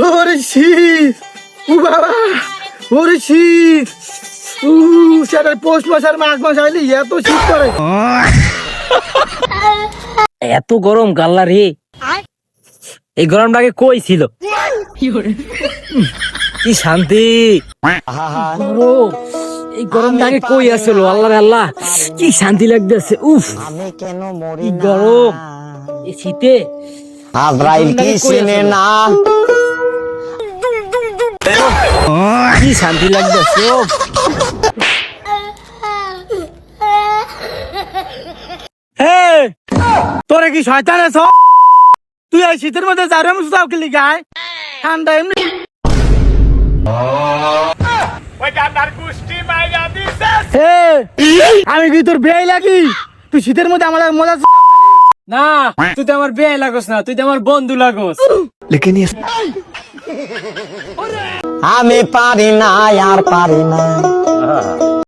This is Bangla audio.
ওরে শীত, ও বাবা, ওরে শীত, সেটা পৌষ মাস আর মাঘ মাস আইলে এত শীত করে। এত গরম গাল্লা রে, এই গরমটাকে কই ছিল? কি শান্তি, এই গরমটাকে কই আসলো? আল্লাহ রে আল্লাহ, কি শান্তি লাগতেছে। উফ, আমি কেন মরি কি না? গরম এই শীতে। আজরাইল কি চিনে না? কি শান্তি লাগতেছে। তোরে কি শয়তান আছ? তুই এই শীতের মধ্যে যারে মুস্তাও কি লিগায়? ঠান্ডা এমনি আমি কি তোর বেয়াই লাগি? তুই শীতের মধ্যে আমার মজা না, তুই তো আমার বিয়ে লাগোস না, তুই তো আমার বন্ধু লাগোস। আমি পারি না, আর পারি না।